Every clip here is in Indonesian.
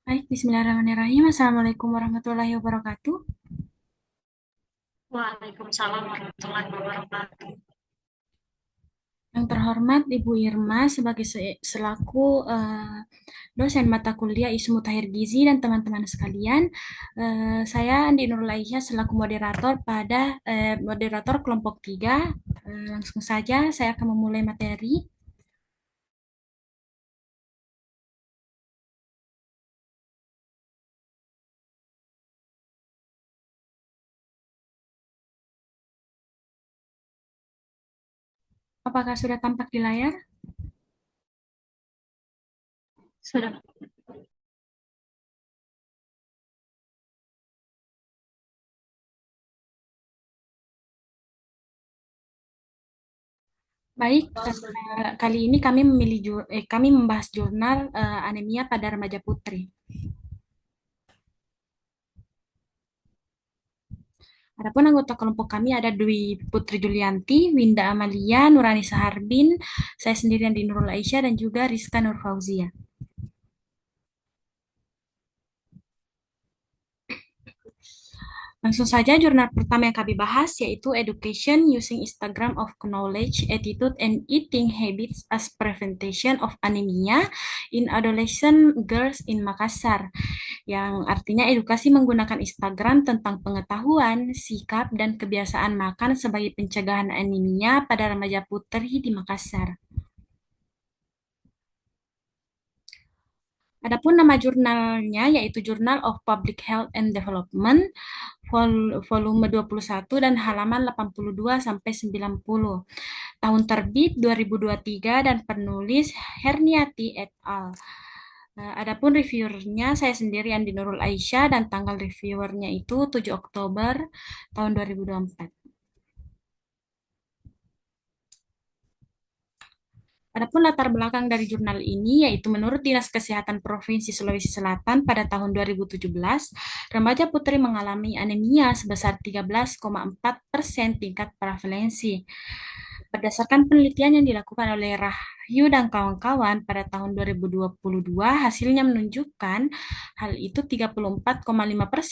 Baik, bismillahirrahmanirrahim. Assalamualaikum warahmatullahi wabarakatuh. Waalaikumsalam warahmatullahi wabarakatuh. Yang terhormat Ibu Irma sebagai selaku dosen mata kuliah Isu Mutakhir Gizi dan teman-teman sekalian, saya Andi Nurul Aisyah selaku moderator pada moderator kelompok 3. Langsung saja saya akan memulai materi. Apakah sudah tampak di layar? Sudah. Baik, kali ini kami membahas jurnal anemia pada remaja putri. Adapun anggota kelompok kami ada Dwi Putri Julianti, Winda Amalia, Nurani Saharbin, saya sendirian di Nurul Aisyah, dan juga Rizka Nur Fauzia. Langsung saja jurnal pertama yang kami bahas yaitu Education Using Instagram of Knowledge, Attitude and Eating Habits as Prevention of Anemia in Adolescent Girls in Makassar, yang artinya edukasi menggunakan Instagram tentang pengetahuan, sikap, dan kebiasaan makan sebagai pencegahan anemia pada remaja putri di Makassar. Adapun nama jurnalnya yaitu Journal of Public Health and Development, volume 21 dan halaman 82 sampai 90. Tahun terbit 2023 dan penulis Herniati et al. Adapun reviewernya saya sendiri Andi Nurul Aisyah dan tanggal reviewernya itu 7 Oktober tahun 2024. Adapun latar belakang dari jurnal ini yaitu menurut Dinas Kesehatan Provinsi Sulawesi Selatan pada tahun 2017, remaja putri mengalami anemia sebesar 13,4% tingkat prevalensi. Berdasarkan penelitian yang dilakukan oleh Rahyu dan kawan-kawan pada tahun 2022, hasilnya menunjukkan hal itu 34,5%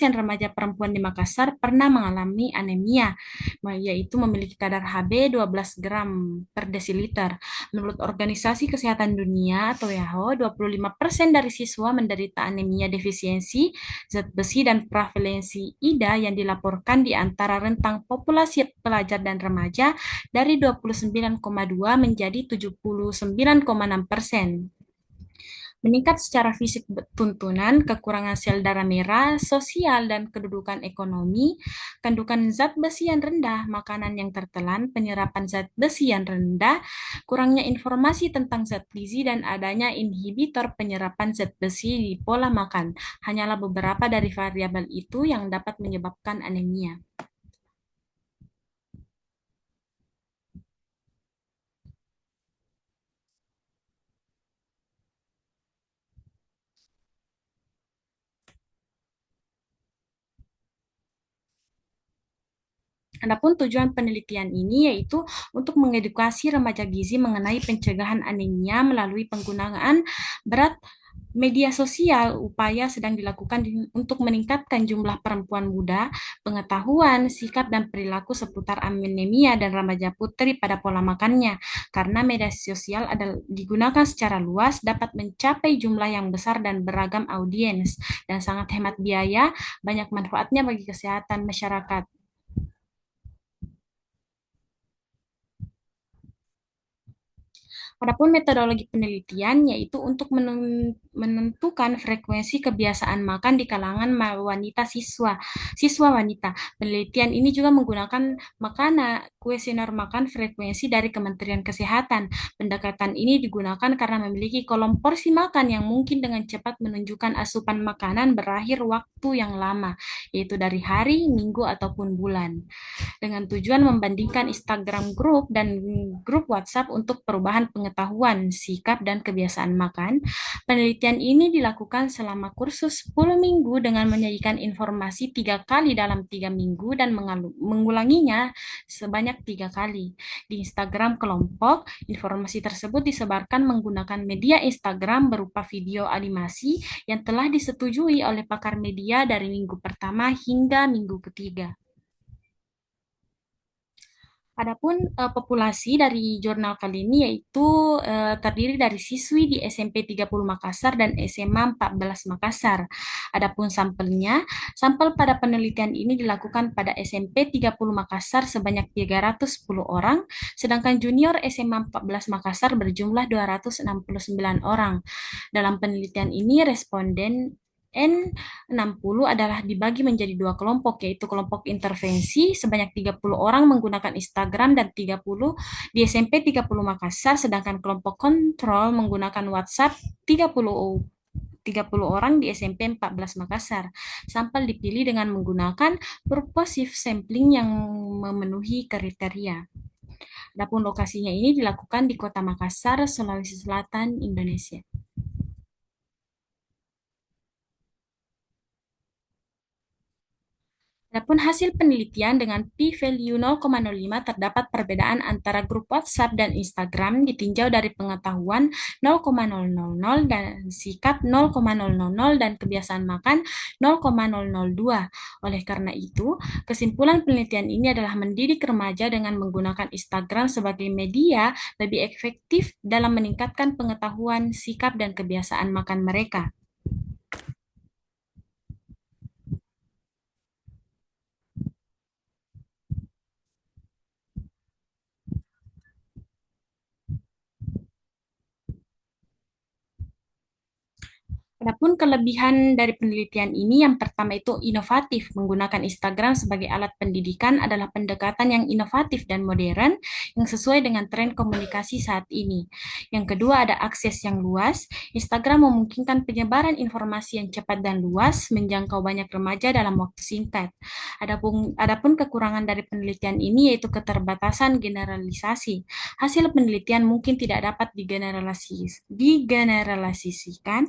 remaja perempuan di Makassar pernah mengalami anemia, yaitu memiliki kadar Hb 12 gram per desiliter. Menurut Organisasi Kesehatan Dunia atau WHO, 25% dari siswa menderita anemia defisiensi zat besi dan prevalensi IDA yang dilaporkan di antara rentang populasi pelajar dan remaja dari 29,2 menjadi 79,6%. Meningkat secara fisik tuntunan, kekurangan sel darah merah, sosial, dan kedudukan ekonomi, kandungan zat besi yang rendah, makanan yang tertelan, penyerapan zat besi yang rendah, kurangnya informasi tentang zat gizi, dan adanya inhibitor penyerapan zat besi di pola makan. Hanyalah beberapa dari variabel itu yang dapat menyebabkan anemia. Adapun tujuan penelitian ini yaitu untuk mengedukasi remaja gizi mengenai pencegahan anemia melalui penggunaan berat media sosial. Upaya sedang dilakukan untuk meningkatkan jumlah perempuan muda, pengetahuan, sikap, dan perilaku seputar anemia dan remaja putri pada pola makannya. Karena media sosial adalah digunakan secara luas, dapat mencapai jumlah yang besar dan beragam audiens, dan sangat hemat biaya, banyak manfaatnya bagi kesehatan masyarakat. Adapun metodologi penelitian yaitu untuk menentukan frekuensi kebiasaan makan di kalangan wanita siswa wanita. Penelitian ini juga menggunakan kuesioner makan frekuensi dari Kementerian Kesehatan. Pendekatan ini digunakan karena memiliki kolom porsi makan yang mungkin dengan cepat menunjukkan asupan makanan berakhir waktu yang lama, yaitu dari hari, minggu, ataupun bulan, dengan tujuan membandingkan Instagram Group dan grup WhatsApp untuk perubahan pengetahuan, sikap, dan kebiasaan makan. Penelitian ini dilakukan selama kursus 10 minggu dengan menyajikan informasi 3 kali dalam 3 minggu dan mengulanginya sebanyak 3 kali. Di Instagram kelompok, informasi tersebut disebarkan menggunakan media Instagram berupa video animasi yang telah disetujui oleh pakar media dari minggu pertama hingga minggu ketiga. Adapun populasi dari jurnal kali ini yaitu terdiri dari siswi di SMP 30 Makassar dan SMA 14 Makassar. Adapun sampel pada penelitian ini dilakukan pada SMP 30 Makassar sebanyak 310 orang, sedangkan junior SMA 14 Makassar berjumlah 269 orang. Dalam penelitian ini, responden N60 adalah dibagi menjadi 2 kelompok, yaitu kelompok intervensi sebanyak 30 orang menggunakan Instagram dan 30 di SMP 30 Makassar, sedangkan kelompok kontrol menggunakan WhatsApp 30 orang di SMP 14 Makassar. Sampel dipilih dengan menggunakan purposive sampling yang memenuhi kriteria. Adapun lokasinya ini dilakukan di Kota Makassar, Sulawesi Selatan, Indonesia. Adapun hasil penelitian dengan p-value 0,05 terdapat perbedaan antara grup WhatsApp dan Instagram ditinjau dari pengetahuan 0,000 dan sikap 0,000 dan kebiasaan makan 0,002. Oleh karena itu, kesimpulan penelitian ini adalah mendidik remaja dengan menggunakan Instagram sebagai media lebih efektif dalam meningkatkan pengetahuan, sikap, dan kebiasaan makan mereka. Adapun kelebihan dari penelitian ini, yang pertama itu inovatif. Menggunakan Instagram sebagai alat pendidikan adalah pendekatan yang inovatif dan modern yang sesuai dengan tren komunikasi saat ini. Yang kedua, ada akses yang luas. Instagram memungkinkan penyebaran informasi yang cepat dan luas, menjangkau banyak remaja dalam waktu singkat. Adapun kekurangan dari penelitian ini yaitu keterbatasan generalisasi. Hasil penelitian mungkin tidak dapat digeneralisasikan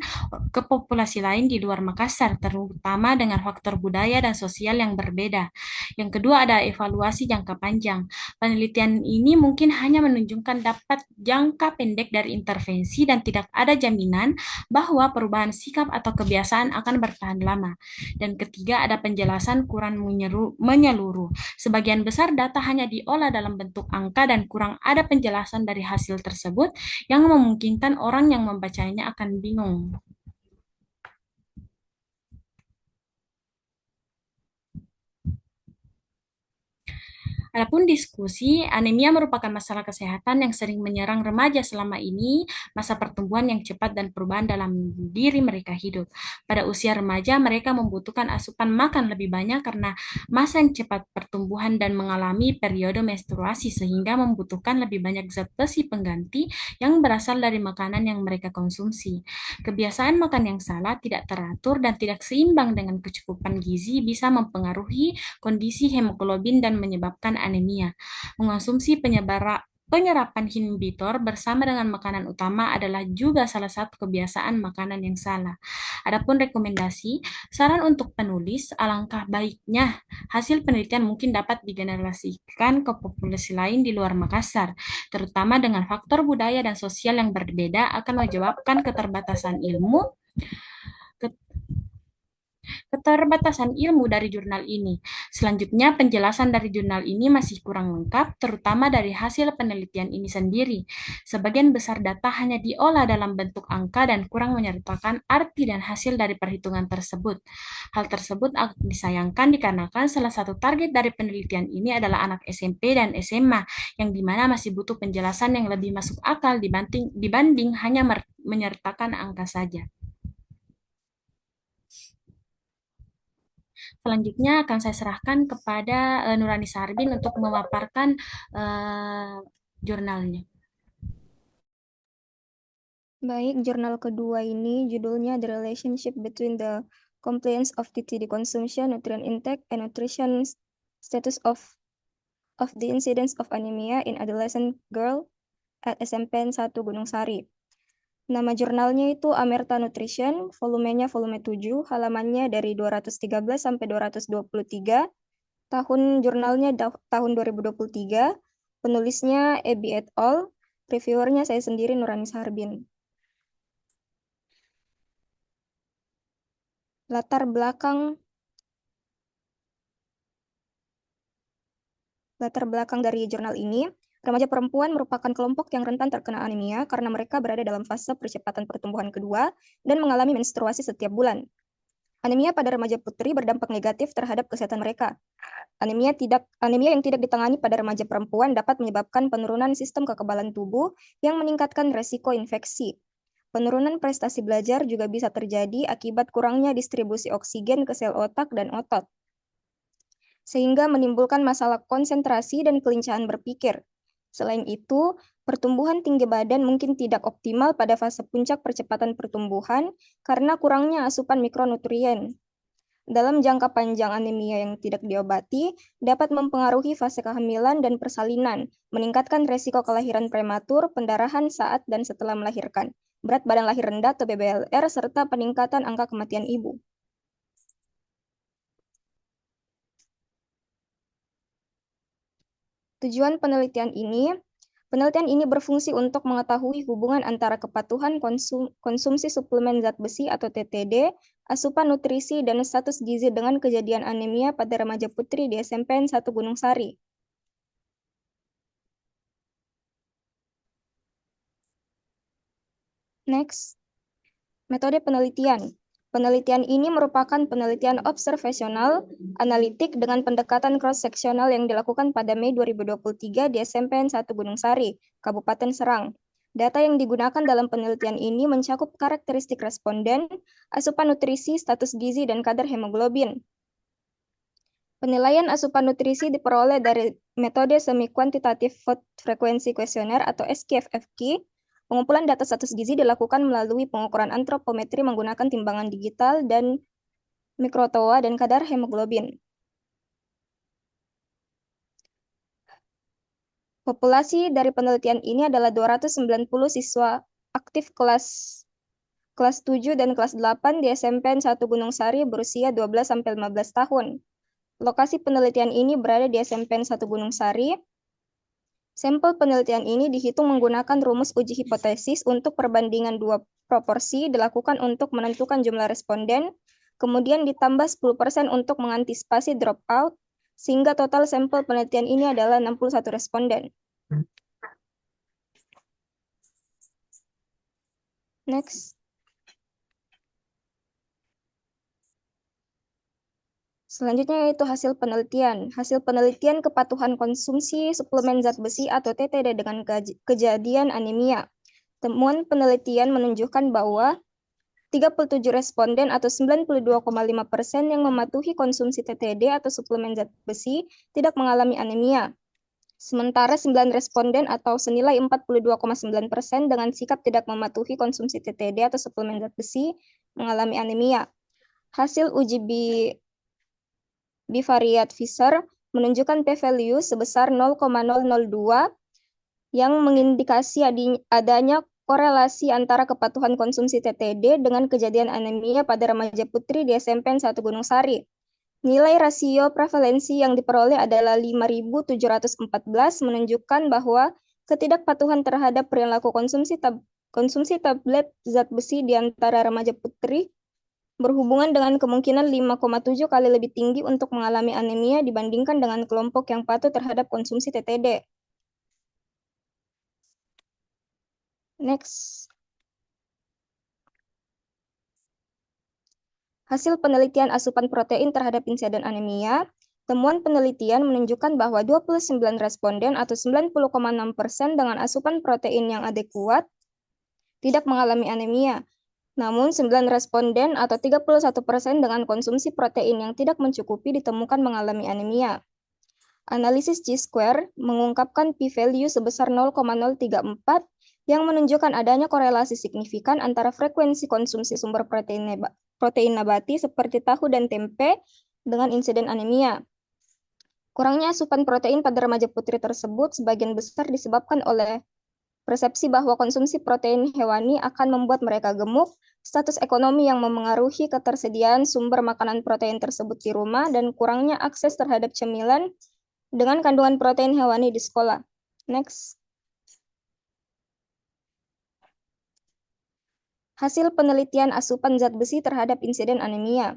ke populasi lain di luar Makassar, terutama dengan faktor budaya dan sosial yang berbeda. Yang kedua, ada evaluasi jangka panjang. Penelitian ini mungkin hanya menunjukkan dapat jangka pendek dari intervensi dan tidak ada jaminan bahwa perubahan sikap atau kebiasaan akan bertahan lama. Dan ketiga, ada penjelasan kurang menyeluruh. Sebagian besar data hanya diolah dalam bentuk angka dan kurang ada penjelasan dari hasil tersebut yang memungkinkan orang yang membacanya akan bingung. Adapun diskusi, anemia merupakan masalah kesehatan yang sering menyerang remaja selama ini, masa pertumbuhan yang cepat dan perubahan dalam diri mereka hidup. Pada usia remaja, mereka membutuhkan asupan makan lebih banyak karena masa yang cepat pertumbuhan dan mengalami periode menstruasi sehingga membutuhkan lebih banyak zat besi pengganti yang berasal dari makanan yang mereka konsumsi. Kebiasaan makan yang salah, tidak teratur, dan tidak seimbang dengan kecukupan gizi bisa mempengaruhi kondisi hemoglobin dan menyebabkan anemia. Mengonsumsi penyerapan inhibitor bersama dengan makanan utama adalah juga salah satu kebiasaan makanan yang salah. Adapun rekomendasi, saran untuk penulis, alangkah baiknya hasil penelitian mungkin dapat digeneralisasikan ke populasi lain di luar Makassar, terutama dengan faktor budaya dan sosial yang berbeda akan menyebabkan keterbatasan ilmu, keterbatasan ilmu dari jurnal ini. Selanjutnya, penjelasan dari jurnal ini masih kurang lengkap, terutama dari hasil penelitian ini sendiri. Sebagian besar data hanya diolah dalam bentuk angka dan kurang menyertakan arti dan hasil dari perhitungan tersebut. Hal tersebut disayangkan dikarenakan salah satu target dari penelitian ini adalah anak SMP dan SMA, yang dimana masih butuh penjelasan yang lebih masuk akal dibanding hanya menyertakan angka saja. Selanjutnya akan saya serahkan kepada Nurani Sarbin untuk memaparkan jurnalnya. Baik, jurnal kedua ini judulnya The Relationship Between the Compliance of TTD Consumption, Nutrient Intake, and Nutrition Status of the Incidence of Anemia in Adolescent Girl at SMPN 1 Gunung Sari. Nama jurnalnya itu Amerta Nutrition, volumenya volume 7, halamannya dari 213 sampai 223. Tahun jurnalnya tahun 2023. Penulisnya Ebi et al. Reviewernya saya sendiri Nurani Saharbin. Latar belakang dari jurnal ini, remaja perempuan merupakan kelompok yang rentan terkena anemia karena mereka berada dalam fase percepatan pertumbuhan kedua dan mengalami menstruasi setiap bulan. Anemia pada remaja putri berdampak negatif terhadap kesehatan mereka. Anemia yang tidak ditangani pada remaja perempuan dapat menyebabkan penurunan sistem kekebalan tubuh yang meningkatkan resiko infeksi. Penurunan prestasi belajar juga bisa terjadi akibat kurangnya distribusi oksigen ke sel otak dan otot, sehingga menimbulkan masalah konsentrasi dan kelincahan berpikir. Selain itu, pertumbuhan tinggi badan mungkin tidak optimal pada fase puncak percepatan pertumbuhan karena kurangnya asupan mikronutrien. Dalam jangka panjang, anemia yang tidak diobati dapat mempengaruhi fase kehamilan dan persalinan, meningkatkan resiko kelahiran prematur, pendarahan saat dan setelah melahirkan, berat badan lahir rendah atau BBLR, serta peningkatan angka kematian ibu. Tujuan penelitian ini berfungsi untuk mengetahui hubungan antara kepatuhan konsumsi suplemen zat besi atau TTD, asupan nutrisi, dan status gizi dengan kejadian anemia pada remaja putri di SMPN 1 Gunung Sari. Next, metode penelitian. Penelitian ini merupakan penelitian observasional analitik dengan pendekatan cross-seksional yang dilakukan pada Mei 2023 di SMPN 1 Gunung Sari, Kabupaten Serang. Data yang digunakan dalam penelitian ini mencakup karakteristik responden, asupan nutrisi, status gizi, dan kadar hemoglobin. Penilaian asupan nutrisi diperoleh dari metode semi-kuantitatif food frequency questionnaire atau SQFFQ. Pengumpulan data status gizi dilakukan melalui pengukuran antropometri menggunakan timbangan digital dan mikrotoa dan kadar hemoglobin. Populasi dari penelitian ini adalah 290 siswa aktif kelas 7 dan kelas 8 di SMPN 1 Gunung Sari berusia 12-15 tahun. Lokasi penelitian ini berada di SMPN 1 Gunung Sari. Sampel penelitian ini dihitung menggunakan rumus uji hipotesis untuk perbandingan dua proporsi dilakukan untuk menentukan jumlah responden, kemudian ditambah 10% untuk mengantisipasi dropout, sehingga total sampel penelitian ini adalah 61 responden. Next. Selanjutnya yaitu hasil penelitian. Hasil penelitian kepatuhan konsumsi suplemen zat besi atau TTD dengan kejadian anemia. Temuan penelitian menunjukkan bahwa 37 responden atau 92,5% yang mematuhi konsumsi TTD atau suplemen zat besi tidak mengalami anemia. Sementara 9 responden atau senilai 42,9% dengan sikap tidak mematuhi konsumsi TTD atau suplemen zat besi mengalami anemia. Hasil uji bivariat Fisher menunjukkan p-value sebesar 0,002 yang mengindikasi adanya korelasi antara kepatuhan konsumsi TTD dengan kejadian anemia pada remaja putri di SMPN 1 Gunung Sari. Nilai rasio prevalensi yang diperoleh adalah 5.714 menunjukkan bahwa ketidakpatuhan terhadap perilaku konsumsi tablet zat besi di antara remaja putri berhubungan dengan kemungkinan 5,7 kali lebih tinggi untuk mengalami anemia dibandingkan dengan kelompok yang patuh terhadap konsumsi TTD. Next. Hasil penelitian asupan protein terhadap insiden anemia. Temuan penelitian menunjukkan bahwa 29 responden atau 90,6% dengan asupan protein yang adekuat tidak mengalami anemia. Namun, 9 responden atau 31% dengan konsumsi protein yang tidak mencukupi ditemukan mengalami anemia. Analisis Chi-square mengungkapkan p-value sebesar 0,034 yang menunjukkan adanya korelasi signifikan antara frekuensi konsumsi sumber protein nabati seperti tahu dan tempe dengan insiden anemia. Kurangnya asupan protein pada remaja putri tersebut sebagian besar disebabkan oleh persepsi bahwa konsumsi protein hewani akan membuat mereka gemuk, status ekonomi yang memengaruhi ketersediaan sumber makanan protein tersebut di rumah, dan kurangnya akses terhadap cemilan dengan kandungan protein hewani di sekolah. Next. Hasil penelitian asupan zat besi terhadap insiden anemia.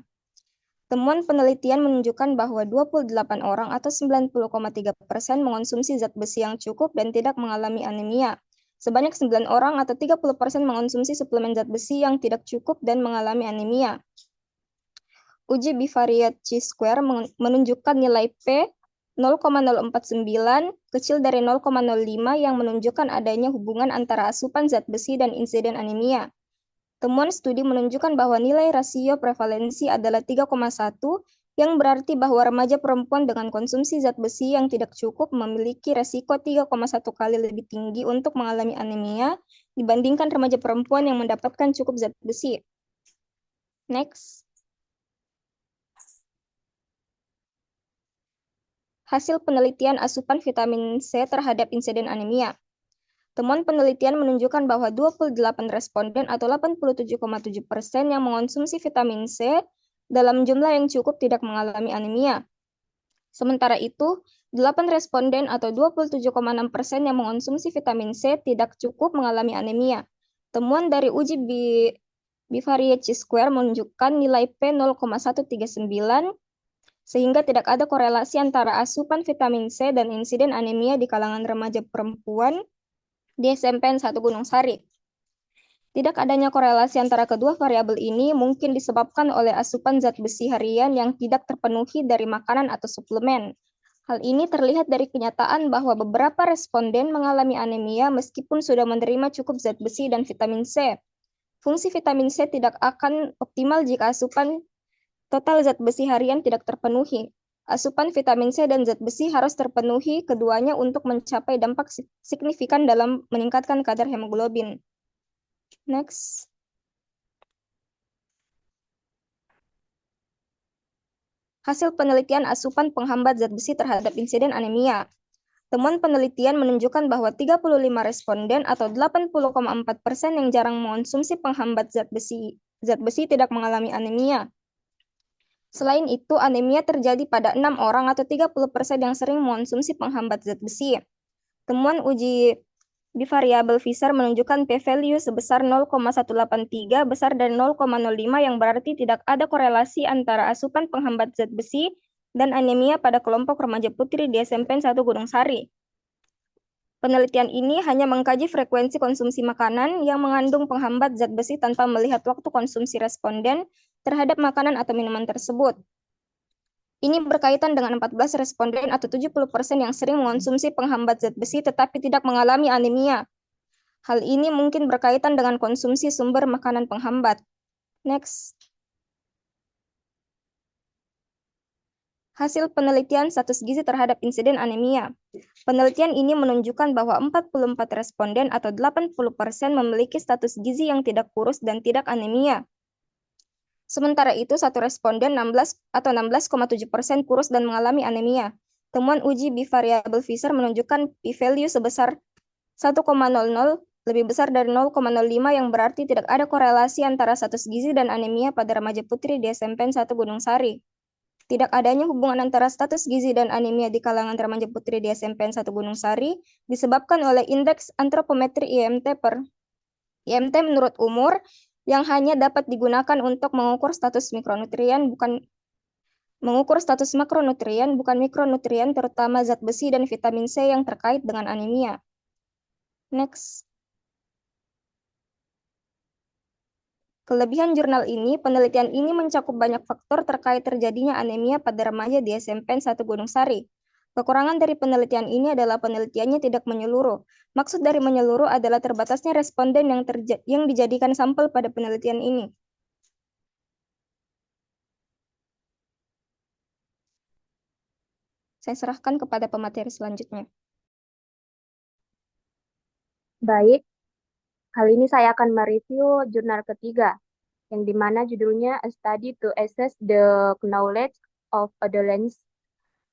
Temuan penelitian menunjukkan bahwa 28 orang atau 90,3% mengonsumsi zat besi yang cukup dan tidak mengalami anemia. Sebanyak 9 orang atau 30% mengonsumsi suplemen zat besi yang tidak cukup dan mengalami anemia. Uji bivariate chi-square menunjukkan nilai P 0,049 kecil dari 0,05 yang menunjukkan adanya hubungan antara asupan zat besi dan insiden anemia. Temuan studi menunjukkan bahwa nilai rasio prevalensi adalah 3,1, yang berarti bahwa remaja perempuan dengan konsumsi zat besi yang tidak cukup memiliki resiko 3,1 kali lebih tinggi untuk mengalami anemia dibandingkan remaja perempuan yang mendapatkan cukup zat besi. Next. Hasil penelitian asupan vitamin C terhadap insiden anemia. Temuan penelitian menunjukkan bahwa 28 responden atau 87,7% yang mengonsumsi vitamin C dalam jumlah yang cukup tidak mengalami anemia. Sementara itu, 8 responden atau 27,6% yang mengonsumsi vitamin C tidak cukup mengalami anemia. Temuan dari uji bivariate chi-square menunjukkan nilai P 0,139, sehingga tidak ada korelasi antara asupan vitamin C dan insiden anemia di kalangan remaja perempuan di SMPN 1 Gunung Sari. Tidak adanya korelasi antara kedua variabel ini mungkin disebabkan oleh asupan zat besi harian yang tidak terpenuhi dari makanan atau suplemen. Hal ini terlihat dari kenyataan bahwa beberapa responden mengalami anemia meskipun sudah menerima cukup zat besi dan vitamin C. Fungsi vitamin C tidak akan optimal jika asupan total zat besi harian tidak terpenuhi. Asupan vitamin C dan zat besi harus terpenuhi keduanya untuk mencapai dampak signifikan dalam meningkatkan kadar hemoglobin. Next. Hasil penelitian asupan penghambat zat besi terhadap insiden anemia. Temuan penelitian menunjukkan bahwa 35 responden atau 80,4% yang jarang mengonsumsi penghambat zat besi tidak mengalami anemia. Selain itu, anemia terjadi pada 6 orang atau 30% yang sering mengonsumsi penghambat zat besi. Temuan uji bivariabel Fischer menunjukkan p-value sebesar 0,183 besar dari 0,05 yang berarti tidak ada korelasi antara asupan penghambat zat besi dan anemia pada kelompok remaja putri di SMPN 1 Gunung Sari. Penelitian ini hanya mengkaji frekuensi konsumsi makanan yang mengandung penghambat zat besi tanpa melihat waktu konsumsi responden terhadap makanan atau minuman tersebut. Ini berkaitan dengan 14 responden atau 70% yang sering mengonsumsi penghambat zat besi tetapi tidak mengalami anemia. Hal ini mungkin berkaitan dengan konsumsi sumber makanan penghambat. Next. Hasil penelitian status gizi terhadap insiden anemia. Penelitian ini menunjukkan bahwa 44 responden atau 80% memiliki status gizi yang tidak kurus dan tidak anemia. Sementara itu, satu responden 16,7% kurus dan mengalami anemia. Temuan uji bivariabel Fischer menunjukkan p-value sebesar 1,00 lebih besar dari 0,05 yang berarti tidak ada korelasi antara status gizi dan anemia pada remaja putri di SMPN 1 Gunung Sari. Tidak adanya hubungan antara status gizi dan anemia di kalangan remaja putri di SMPN 1 Gunung Sari disebabkan oleh indeks antropometri IMT menurut umur yang hanya dapat digunakan untuk mengukur status makronutrien bukan mikronutrien, terutama zat besi dan vitamin C yang terkait dengan anemia. Next. Kelebihan jurnal ini, penelitian ini mencakup banyak faktor terkait terjadinya anemia pada remaja di SMPN 1 Gunung Sari. Kekurangan dari penelitian ini adalah penelitiannya tidak menyeluruh. Maksud dari menyeluruh adalah terbatasnya responden yang dijadikan sampel pada penelitian ini. Saya serahkan kepada pemateri selanjutnya. Baik, kali ini saya akan mereview jurnal ketiga, yang dimana judulnya A Study to Assess the Knowledge of Adolescent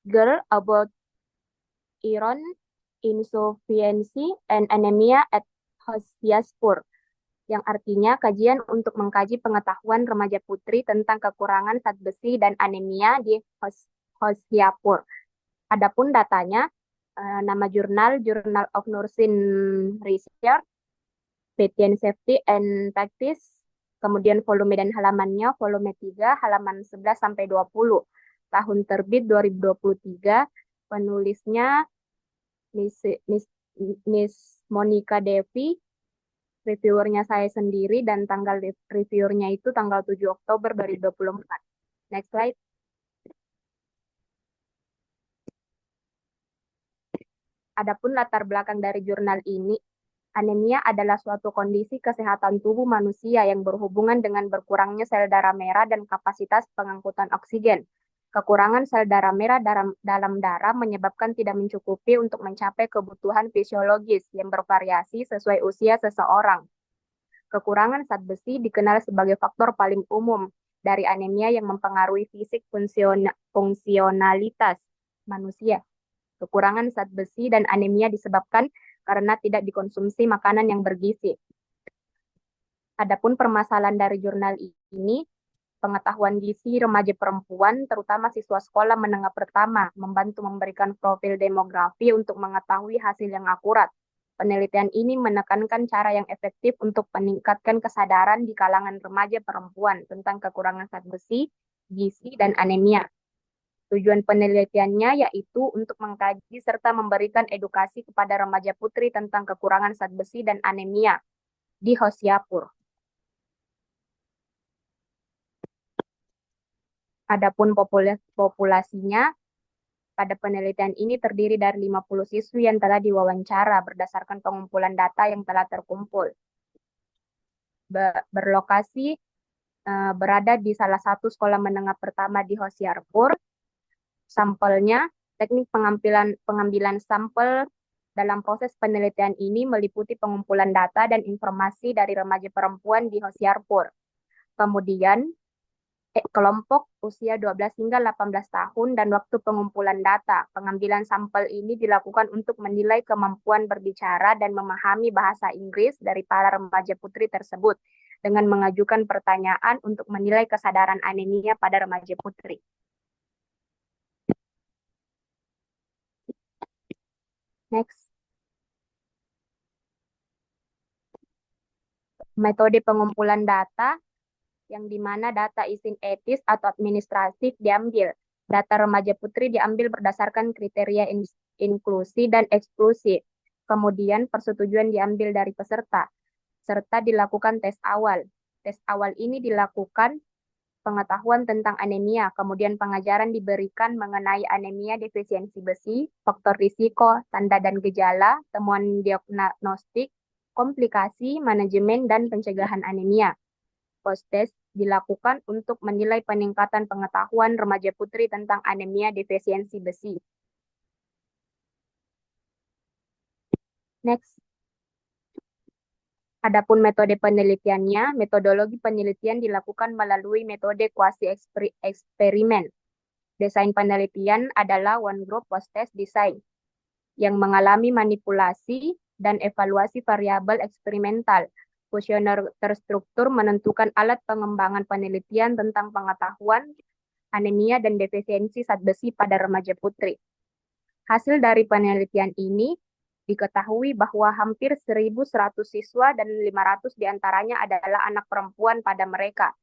Girl About Iron Insufficiency and Anemia at Hoshiarpur, yang artinya kajian untuk mengkaji pengetahuan remaja putri tentang kekurangan zat besi dan anemia di Hoshiarpur. Adapun datanya, nama jurnal Journal of Nursing Research, Patient Safety and Practice, kemudian volume dan halamannya, volume 3, halaman 11 sampai 20. Tahun terbit 2023, penulisnya Miss Monica Devi, reviewernya saya sendiri, dan tanggal reviewnya itu tanggal 7 Oktober 2024. Next slide. Adapun latar belakang dari jurnal ini, anemia adalah suatu kondisi kesehatan tubuh manusia yang berhubungan dengan berkurangnya sel darah merah dan kapasitas pengangkutan oksigen. Kekurangan sel darah merah dalam darah menyebabkan tidak mencukupi untuk mencapai kebutuhan fisiologis yang bervariasi sesuai usia seseorang. Kekurangan zat besi dikenal sebagai faktor paling umum dari anemia yang mempengaruhi fisik fungsionalitas manusia. Kekurangan zat besi dan anemia disebabkan karena tidak dikonsumsi makanan yang bergizi. Adapun permasalahan dari jurnal ini, pengetahuan gizi remaja perempuan, terutama siswa sekolah menengah pertama, membantu memberikan profil demografi untuk mengetahui hasil yang akurat. Penelitian ini menekankan cara yang efektif untuk meningkatkan kesadaran di kalangan remaja perempuan tentang kekurangan zat besi, gizi, dan anemia. Tujuan penelitiannya yaitu untuk mengkaji serta memberikan edukasi kepada remaja putri tentang kekurangan zat besi dan anemia di Hoshiarpur. Adapun populasinya, pada penelitian ini terdiri dari 50 siswi yang telah diwawancara berdasarkan pengumpulan data yang telah terkumpul. Berlokasi berada di salah satu sekolah menengah pertama di Hoshiarpur. Sampelnya, teknik pengambilan sampel dalam proses penelitian ini meliputi pengumpulan data dan informasi dari remaja perempuan di Hoshiarpur. Kemudian, kelompok usia 12 hingga 18 tahun dan waktu pengumpulan data. Pengambilan sampel ini dilakukan untuk menilai kemampuan berbicara dan memahami bahasa Inggris dari para remaja putri tersebut dengan mengajukan pertanyaan untuk menilai kesadaran anemia pada remaja putri. Next. Metode pengumpulan data, yang dimana data izin etis atau administratif diambil. Data remaja putri diambil berdasarkan kriteria inklusi dan eksklusi. Kemudian persetujuan diambil dari peserta, serta dilakukan tes awal. Tes awal ini dilakukan pengetahuan tentang anemia, kemudian pengajaran diberikan mengenai anemia defisiensi besi, faktor risiko, tanda dan gejala, temuan diagnostik, komplikasi, manajemen, dan pencegahan anemia. Post-test dilakukan untuk menilai peningkatan pengetahuan remaja putri tentang anemia defisiensi besi. Next. Adapun metode penelitiannya, metodologi penelitian dilakukan melalui metode kuasi-eksperimen. Desain penelitian adalah one group post-test design yang mengalami manipulasi dan evaluasi variabel eksperimental. Kuesioner terstruktur menentukan alat pengembangan penelitian tentang pengetahuan anemia dan defisiensi zat besi pada remaja putri. Hasil dari penelitian ini diketahui bahwa hampir 1.100 siswa dan 500 diantaranya adalah anak perempuan pada mereka.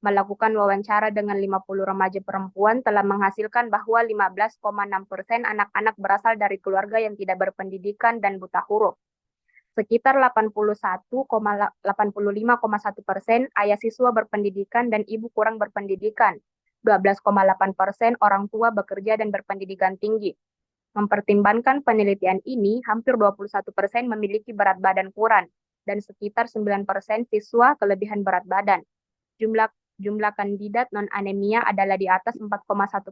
Melakukan wawancara dengan 50 remaja perempuan telah menghasilkan bahwa 15,6% anak-anak berasal dari keluarga yang tidak berpendidikan dan buta huruf. Sekitar 85,1% ayah siswa berpendidikan dan ibu kurang berpendidikan. 12,8% orang tua bekerja dan berpendidikan tinggi. Mempertimbangkan penelitian ini, hampir 21% memiliki berat badan kurang, dan sekitar 9% siswa kelebihan berat badan. Jumlah kandidat non-anemia adalah di atas 4,1%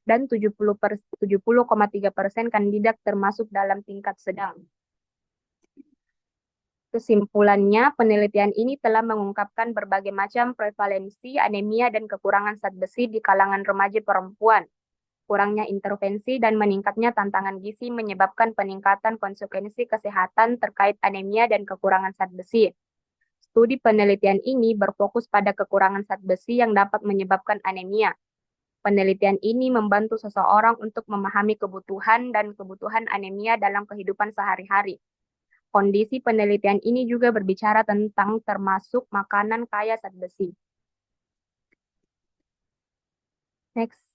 dan 70,3% kandidat termasuk dalam tingkat sedang. Kesimpulannya, penelitian ini telah mengungkapkan berbagai macam prevalensi anemia dan kekurangan zat besi di kalangan remaja perempuan. kurangnya intervensi dan meningkatnya tantangan gizi menyebabkan peningkatan konsekuensi kesehatan terkait anemia dan kekurangan zat besi. Studi penelitian ini berfokus pada kekurangan zat besi yang dapat menyebabkan anemia. Penelitian ini membantu seseorang untuk memahami kebutuhan dan kebutuhan anemia dalam kehidupan sehari-hari. Kondisi penelitian ini juga berbicara tentang termasuk makanan kaya zat besi. Next.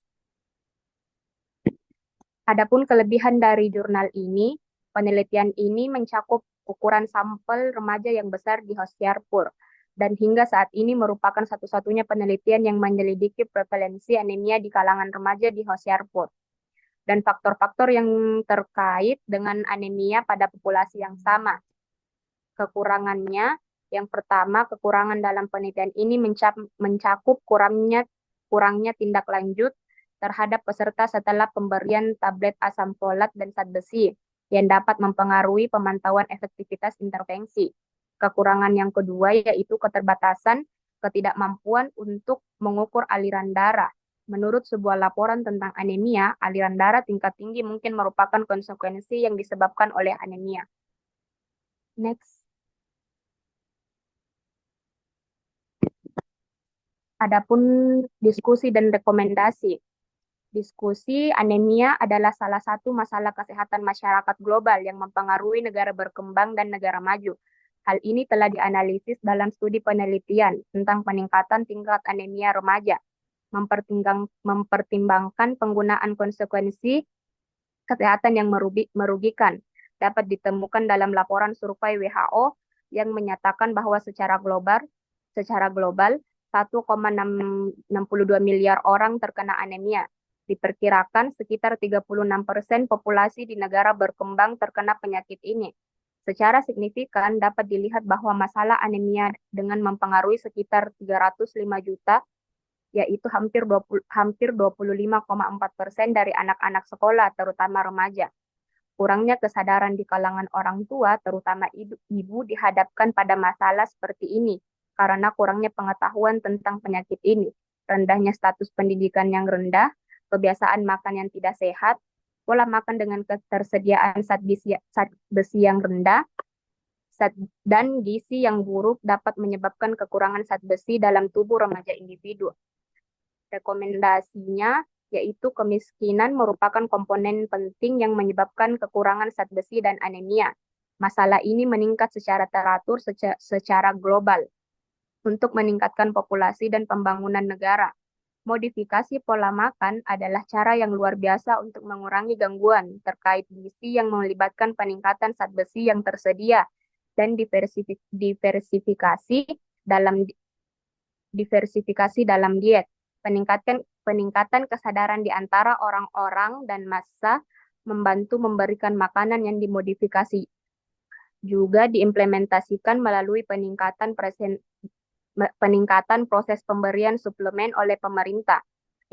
Adapun kelebihan dari jurnal ini, penelitian ini mencakup ukuran sampel remaja yang besar di Hoshiarpur, dan hingga saat ini merupakan satu-satunya penelitian yang menyelidiki prevalensi anemia di kalangan remaja di Hoshiarpur dan faktor-faktor yang terkait dengan anemia pada populasi yang sama. Kekurangannya, yang pertama, kekurangan dalam penelitian ini mencakup kurangnya tindak lanjut terhadap peserta setelah pemberian tablet asam folat dan zat besi yang dapat mempengaruhi pemantauan efektivitas intervensi. Kekurangan yang kedua yaitu keterbatasan ketidakmampuan untuk mengukur aliran darah. Menurut sebuah laporan tentang anemia, aliran darah tingkat tinggi mungkin merupakan konsekuensi yang disebabkan oleh anemia. Next. Adapun diskusi dan rekomendasi. Diskusi anemia adalah salah satu masalah kesehatan masyarakat global yang mempengaruhi negara berkembang dan negara maju. Hal ini telah dianalisis dalam studi penelitian tentang peningkatan tingkat anemia remaja, mempertimbangkan penggunaan konsekuensi kesehatan yang merugikan. Dapat ditemukan dalam laporan survei WHO yang menyatakan bahwa secara global 1,62 miliar orang terkena anemia. Diperkirakan sekitar 36% populasi di negara berkembang terkena penyakit ini. Secara signifikan dapat dilihat bahwa masalah anemia dengan mempengaruhi sekitar 305 juta, yaitu hampir 25,4% dari anak-anak sekolah, terutama remaja. Kurangnya kesadaran di kalangan orang tua, terutama ibu, dihadapkan pada masalah seperti ini karena kurangnya pengetahuan tentang penyakit ini, rendahnya status pendidikan yang rendah, kebiasaan makan yang tidak sehat, pola makan dengan ketersediaan zat besi yang rendah, dan gizi yang buruk dapat menyebabkan kekurangan zat besi dalam tubuh remaja individu. Rekomendasinya yaitu kemiskinan merupakan komponen penting yang menyebabkan kekurangan zat besi dan anemia. Masalah ini meningkat secara teratur secara global untuk meningkatkan populasi dan pembangunan negara. Modifikasi pola makan adalah cara yang luar biasa untuk mengurangi gangguan terkait gizi yang melibatkan peningkatan zat besi yang tersedia dan diversifikasi dalam diet. Peningkatan kesadaran di antara orang-orang dan massa membantu memberikan makanan yang dimodifikasi. Juga diimplementasikan melalui peningkatan proses pemberian suplemen oleh pemerintah.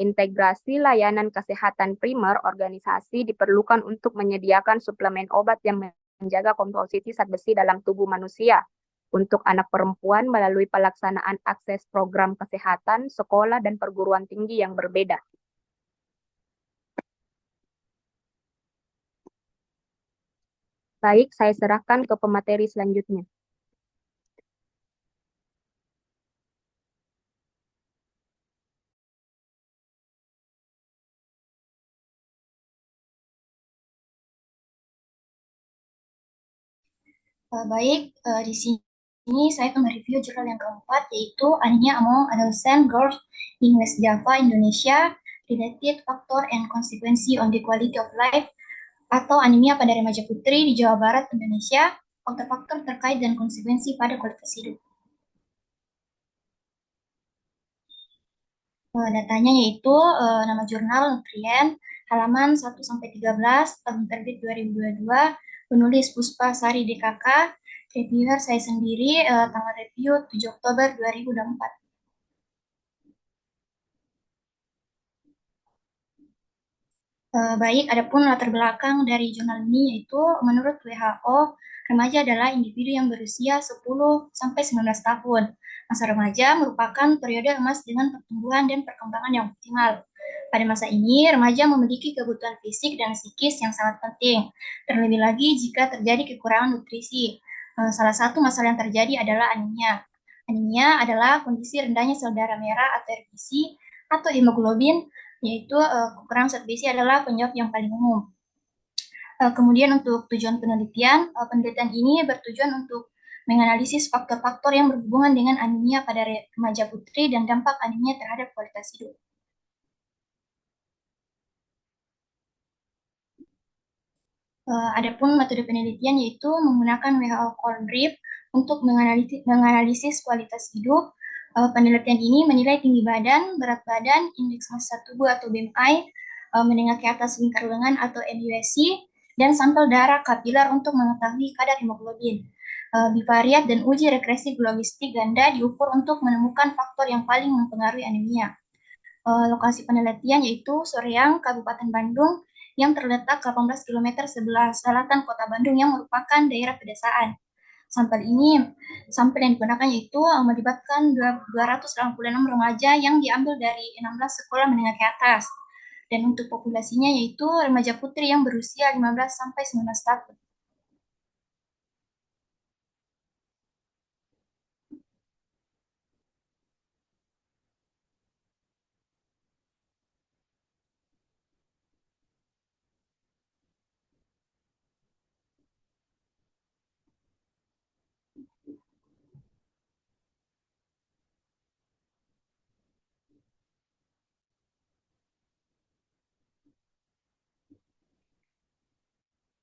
Integrasi layanan kesehatan primer organisasi diperlukan untuk menyediakan suplemen obat yang menjaga komposisi zat besi dalam tubuh manusia. Untuk anak perempuan melalui pelaksanaan akses program kesehatan, sekolah, dan perguruan tinggi yang berbeda. Baik, saya serahkan ke pemateri selanjutnya. Baik, di sini saya akan mereview jurnal yang keempat, yaitu Anemia Among Adolescent Girls in West Java, Indonesia, Related Factor and Consequence on the Quality of Life, atau anemia pada remaja putri di Jawa Barat, Indonesia, faktor-faktor terkait dan konsekuensi pada kualitas hidup. Datanya yaitu nama jurnal Nutrien, halaman 1-13, tahun terbit 2022, penulis Puspa Sari DKK, reviewer saya sendiri, tanggal review 7 Oktober 2024. Baik, adapun latar belakang dari jurnal ini yaitu menurut WHO, remaja adalah individu yang berusia 10-19 tahun. Masa remaja merupakan periode emas dengan pertumbuhan dan perkembangan yang optimal. Pada masa ini, remaja memiliki kebutuhan fisik dan psikis yang sangat penting, terlebih lagi jika terjadi kekurangan nutrisi. Salah satu masalah yang terjadi adalah anemia. Anemia adalah kondisi rendahnya sel darah merah atau RBC atau hemoglobin, yaitu kekurangan zat besi adalah penyebab yang paling umum. Kemudian untuk tujuan penelitian, penelitian ini bertujuan untuk menganalisis faktor-faktor yang berhubungan dengan anemia pada remaja putri dan dampak anemia terhadap kualitas hidup. Adapun metode penelitian yaitu menggunakan WHO Core Brief untuk menganalisis kualitas hidup. Penelitian ini menilai tinggi badan, berat badan, indeks massa tubuh atau BMI, menengah ke atas lingkar lengan atau MUSC, dan sampel darah kapiler untuk mengetahui kadar hemoglobin. Bivariat dan uji regresi logistik ganda diukur untuk menemukan faktor yang paling mempengaruhi anemia. Lokasi penelitian yaitu Soreang, Kabupaten Bandung, yang terletak 18 km sebelah selatan Kota Bandung yang merupakan daerah pedesaan. Sampel yang digunakan yaitu melibatkan 286 remaja yang diambil dari 16 sekolah menengah ke atas. Dan untuk populasinya yaitu remaja putri yang berusia 15 sampai 19 tahun.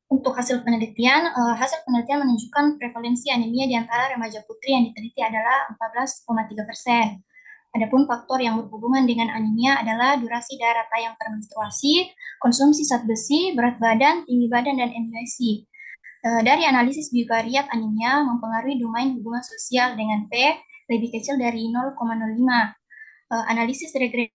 Untuk hasil penelitian menunjukkan prevalensi anemia di antara remaja putri yang diteliti adalah 14,3%. Adapun faktor yang berhubungan dengan anemia adalah durasi darah tayang premenstruasi, konsumsi zat besi, berat badan, tinggi badan, dan MUSC. Dari analisis bivariat anemia mempengaruhi domain hubungan sosial dengan P lebih kecil dari 0,05. Analisis regresi